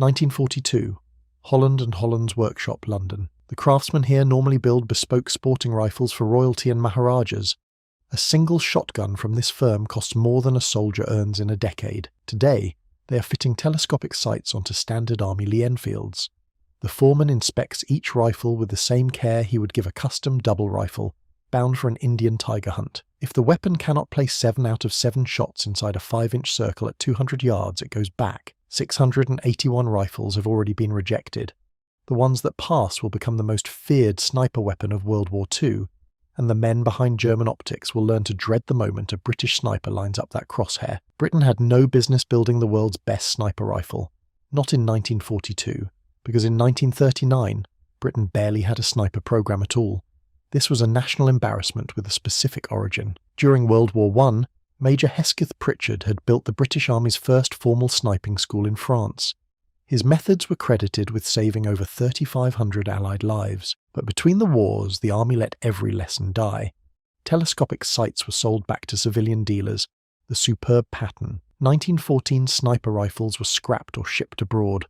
1942. Holland and Holland's Workshop, London. The craftsmen here normally build bespoke sporting rifles for royalty and maharajahs. A single shotgun from this firm costs more than a soldier earns in a decade. Today, they are fitting telescopic sights onto standard army Lee-Enfields. The foreman inspects each rifle with the same care he would give a custom double rifle, bound for an Indian tiger hunt. If the weapon cannot place 7 out of 7 shots inside a 5-inch circle at 200 yards, it goes back. 681 rifles have already been rejected. The ones that pass will become the most feared sniper weapon of World War II, and the men behind German optics will learn to dread the moment a British sniper lines up that crosshair. Britain had no business building the world's best sniper rifle. Not in 1942, because in 1939, Britain barely had a sniper program at all. This was a national embarrassment with a specific origin. During World War I, Major Hesketh Pritchard had built the British Army's first formal sniping school in France. His methods were credited with saving over 3,500 Allied lives, but between the wars the Army let every lesson die. Telescopic sights were sold back to civilian dealers, the superb pattern. 1914 sniper rifles were scrapped or shipped abroad.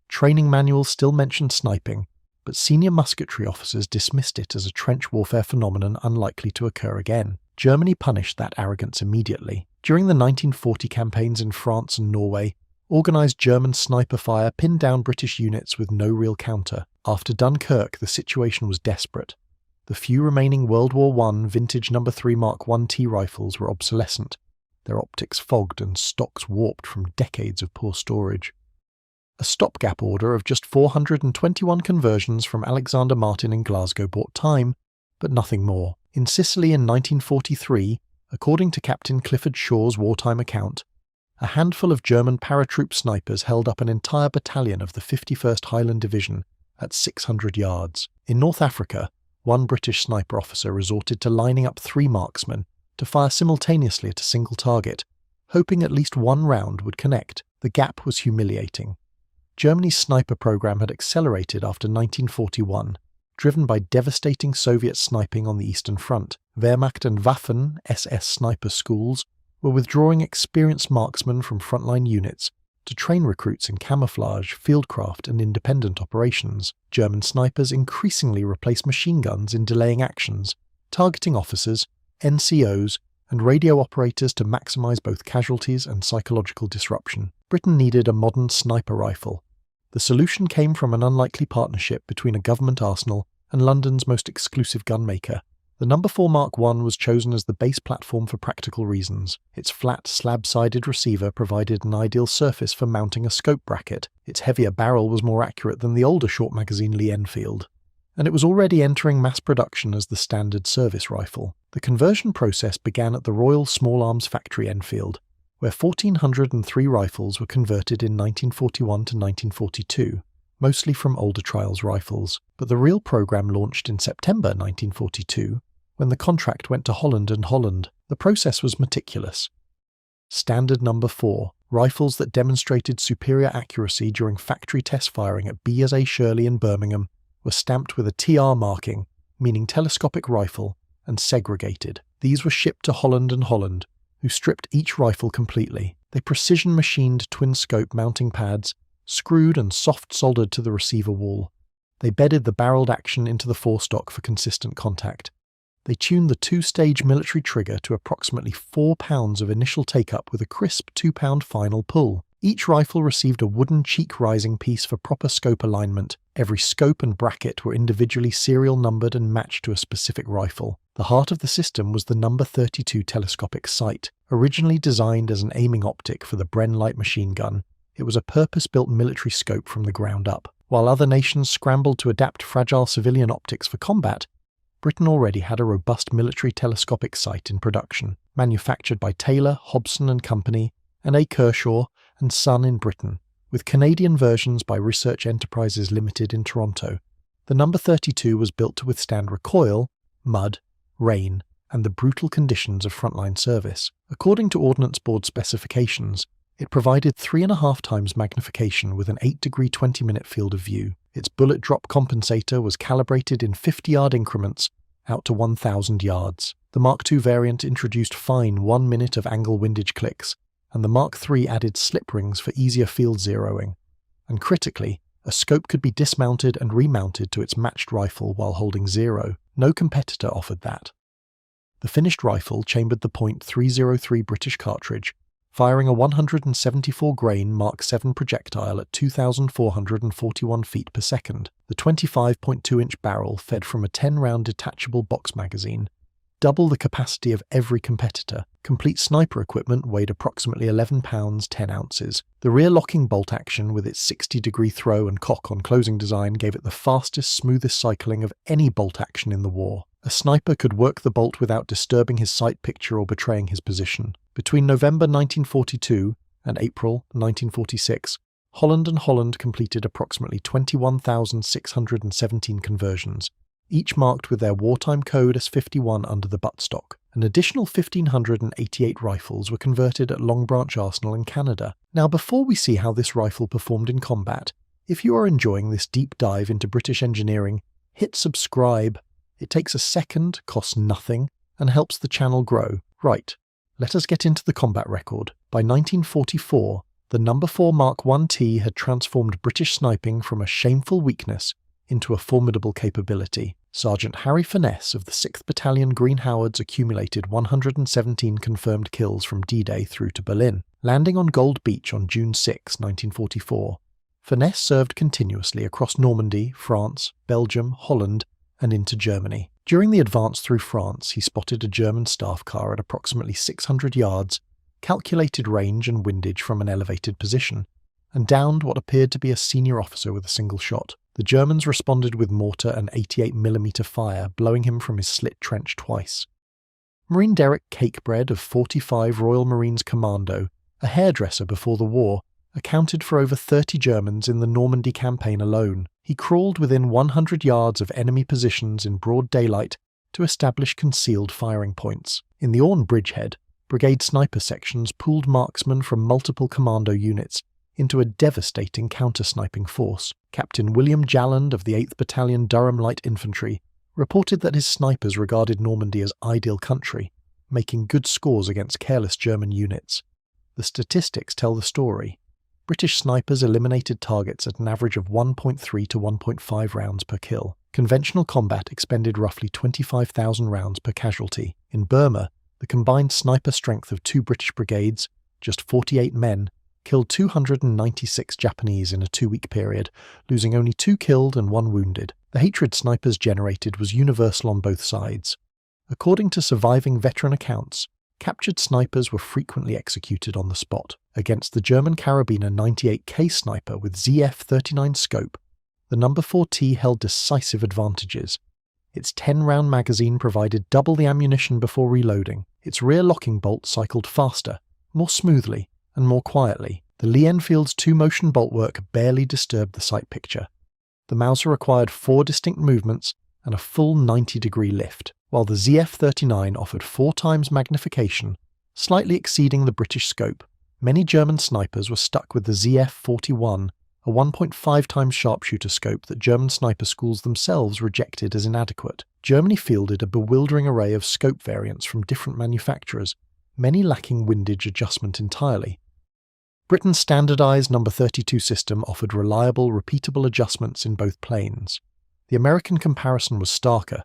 Training manuals still mentioned sniping, but senior musketry officers dismissed it as a trench warfare phenomenon unlikely to occur again. Germany punished that arrogance immediately. During the 1940 campaigns in France and Norway, organised German sniper fire pinned down British units with no real counter. After Dunkirk, the situation was desperate. The few remaining World War I vintage No. 3 Mark I-T rifles were obsolescent, their optics fogged and stocks warped from decades of poor storage. A stopgap order of just 421 conversions from Alexander Martin in Glasgow bought time, but nothing more. In Sicily in 1943, according to Captain Clifford Shaw's wartime account, a handful of German paratroop snipers held up an entire battalion of the 51st Highland Division at 600 yards. In North Africa, one British sniper officer resorted to lining up 3 marksmen to fire simultaneously at a single target, hoping at least one round would connect. The gap was humiliating. Germany's sniper program had accelerated after 1941, driven by devastating Soviet sniping on the Eastern Front. Wehrmacht and Waffen SS sniper schools were withdrawing experienced marksmen from frontline units to train recruits in camouflage, fieldcraft, and independent operations. German snipers increasingly replaced machine guns in delaying actions, targeting officers, NCOs, and radio operators to maximize both casualties and psychological disruption. Britain needed a modern sniper rifle. The solution came from an unlikely partnership between a government arsenal and London's most exclusive gunmaker. The No. 4 Mark I was chosen as the base platform for practical reasons. Its flat, slab-sided receiver provided an ideal surface for mounting a scope bracket. Its heavier barrel was more accurate than the older short magazine Lee-Enfield, and it was already entering mass production as the standard service rifle. The conversion process began at the Royal Small Arms Factory Enfield, where 1,403 rifles were converted in 1941 to 1942, mostly from older trials rifles. But the real program launched in September 1942, when the contract went to Holland and Holland. The process was meticulous. Standard No. 4, rifles that demonstrated superior accuracy during factory test firing at B.S.A. Shirley in Birmingham, were stamped with a TR marking, meaning telescopic rifle, and segregated. These were shipped to Holland and Holland, who stripped each rifle completely. They precision-machined twin-scope mounting pads, screwed and soft-soldered to the receiver wall. They bedded the barreled action into the forestock for consistent contact. They tuned the 2-stage military trigger to approximately 4 pounds of initial take-up with a crisp 2-pound final pull. Each rifle received a wooden cheek-rising piece for proper scope alignment. Every scope and bracket were individually serial numbered and matched to a specific rifle. The heart of the system was the No. 32 telescopic sight. Originally designed as an aiming optic for the Bren light machine gun, it was a purpose-built military scope from the ground up. While other nations scrambled to adapt fragile civilian optics for combat, Britain already had a robust military telescopic sight in production, manufactured by Taylor, Hobson and Company, and A. Kershaw and Son in Britain, with Canadian versions by Research Enterprises Limited in Toronto. The No. 32 was built to withstand recoil, mud, rain, and the brutal conditions of frontline service. According to Ordnance Board specifications, it provided 3.5 times magnification with an 8-degree 20-minute field of view. Its bullet drop compensator was calibrated in 50-yard increments out to 1,000 yards. The Mark II variant introduced fine 1-minute of angle windage clicks, and the Mark III added slip rings for easier field zeroing. and critically, a scope could be dismounted and remounted to its matched rifle while holding 0. No competitor offered that. The finished rifle chambered the .303 British cartridge, firing a 174-grain Mark 7 projectile at 2,441 feet per second. The 25.2-inch barrel fed from a 10-round detachable box magazine, double the capacity of every competitor. Complete sniper equipment weighed approximately 11 pounds 10 ounces. The rear locking bolt action with its 60-degree throw and cock on closing design gave it the fastest, smoothest cycling of any bolt action in the war. A sniper could work the bolt without disturbing his sight picture or betraying his position. Between November 1942 and April 1946, Holland and Holland completed approximately 21,617 conversions, each marked with their wartime code as 51 under the buttstock. An additional 1,588 rifles were converted at Long Branch Arsenal in Canada. Now, before we see how this rifle performed in combat, if you are enjoying this deep dive into British engineering, hit subscribe. It takes a second, costs nothing, and helps the channel grow. Right, let us get into the combat record. By 1944, the No. 4 Mark 1T had transformed British sniping from a shameful weakness into a formidable capability. Sergeant Harry Finesse of the 6th Battalion Green Howards accumulated 117 confirmed kills from D-Day through to Berlin. Landing on Gold Beach on June 6, 1944, Finesse served continuously across Normandy, France, Belgium, Holland, and into Germany. During the advance through France, he spotted a German staff car at approximately 600 yards, calculated range and windage from an elevated position, and downed what appeared to be a senior officer with a single shot. The Germans responded with mortar and 88mm fire, blowing him from his slit trench twice. Marine Derek Cakebread of 45 Royal Marines Commando, a hairdresser before the war, accounted for over 30 Germans in the Normandy campaign alone. He crawled within 100 yards of enemy positions in broad daylight to establish concealed firing points. In the Orne bridgehead, brigade sniper sections pooled marksmen from multiple commando units into a devastating counter-sniping force. Captain William Jalland of the 8th Battalion Durham Light Infantry reported that his snipers regarded Normandy as ideal country, making good scores against careless German units. The statistics tell the story. British snipers eliminated targets at an average of 1.3 to 1.5 rounds per kill. Conventional combat expended roughly 25,000 rounds per casualty. In Burma, the combined sniper strength of 2 British brigades, just 48 men, killed 296 Japanese in a 2-week period, losing only 2 killed and 1 wounded. The hatred snipers generated was universal on both sides. According to surviving veteran accounts, captured snipers were frequently executed on the spot. Against the German carabiner 98K sniper with ZF-39 scope, the No. 4T held decisive advantages. Its 10-round magazine provided double the ammunition before reloading. Its rear locking bolt cycled faster, more smoothly, and more quietly. The Lee-Enfield's 2-motion boltwork barely disturbed the sight picture. The Mauser required 4 distinct movements and a full 90-degree lift, while the ZF-39 offered 4 times magnification, slightly exceeding the British scope. Many German snipers were stuck with the ZF-41, a 1.5 times sharpshooter scope that German sniper schools themselves rejected as inadequate. Germany fielded a bewildering array of scope variants from different manufacturers, many lacking windage adjustment entirely. Britain's standardized No. 32 system offered reliable, repeatable adjustments in both planes. The American comparison was starker.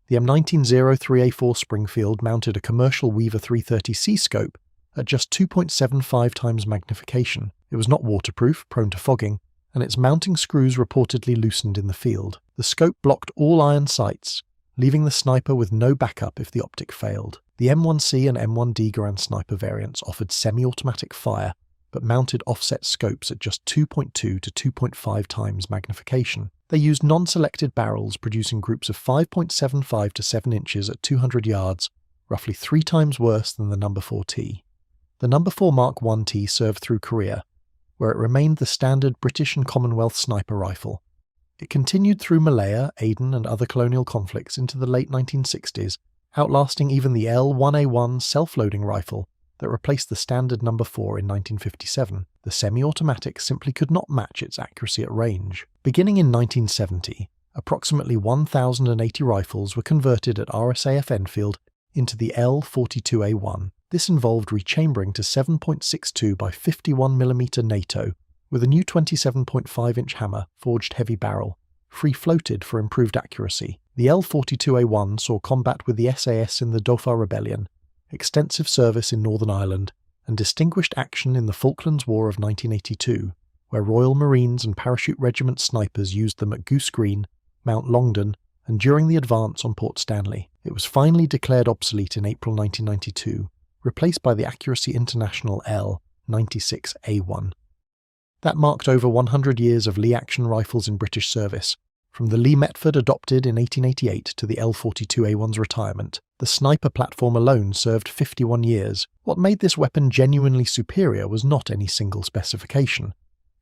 The M1903A4 Springfield mounted a commercial Weaver 330C scope at just 2.75 times magnification. It was not waterproof, prone to fogging, and its mounting screws reportedly loosened in the field. The scope blocked all iron sights, leaving the sniper with no backup if the optic failed. The M1C and M1D Garand sniper variants offered semi-automatic fire, but mounted offset scopes at just 2.2 to 2.5 times magnification. They used non-selected barrels producing groups of 5.75 to 7 inches at 200 yards, roughly 3 times worse than the No. 4T. The No. 4 Mark 1T served through Korea, where it remained the standard British and Commonwealth sniper rifle. It continued through Malaya, Aden and other colonial conflicts into the late 1960s, outlasting even the L1A1 self-loading rifle that replaced the standard No. 4 in 1957. The semi-automatic simply could not match its accuracy at range. Beginning in 1970, approximately 1,080 rifles were converted at RSAF Enfield into the L42A1. This involved rechambering to 7.62 by 51mm NATO with a new 27.5-inch hammer, forged heavy barrel, free-floated for improved accuracy. The L-42A1 saw combat with the SAS in the Dauphin Rebellion, extensive service in Northern Ireland, and distinguished action in the Falklands War of 1982, where Royal Marines and Parachute Regiment snipers used them at Goose Green, Mount Longdon, and during the advance on Port Stanley. It was finally declared obsolete in April 1992, replaced by the Accuracy International L-96A1. That marked over 100 years of Lee action rifles in British service. From the Lee Metford adopted in 1888 to the L-42A1's retirement, the sniper platform alone served 51 years. What made this weapon genuinely superior was not any single specification.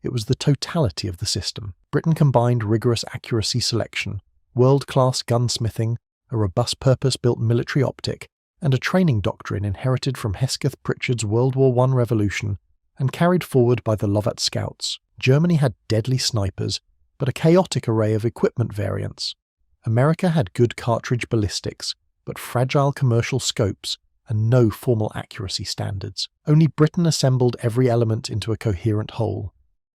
It was the totality of the system. Britain combined rigorous accuracy selection, world-class gunsmithing, a robust purpose-built military optic, and a training doctrine inherited from Hesketh Pritchard's World War I revolution and carried forward by the Lovat Scouts. Germany had deadly snipers, but a chaotic array of equipment variants. America had good cartridge ballistics, but fragile commercial scopes and no formal accuracy standards. Only Britain assembled every element into a coherent whole.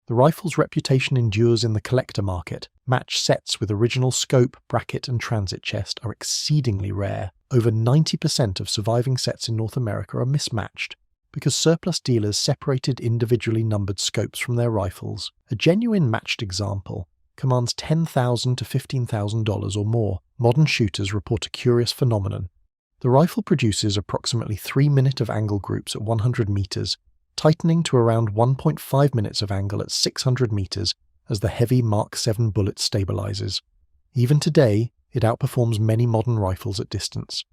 The rifle's reputation endures in the collector market. Match sets with original scope, bracket and transit chest are exceedingly rare. Over 90% of surviving sets in North America are mismatched, because surplus dealers separated individually numbered scopes from their rifles. A genuine matched example commands $10,000 to $15,000 or more. Modern shooters report a curious phenomenon. The rifle produces approximately 3 minutes of angle groups at 100 meters, tightening to around 1.5 minutes of angle at 600 meters as the heavy Mark 7 bullet stabilizes. Even today, it outperforms many modern rifles at distance.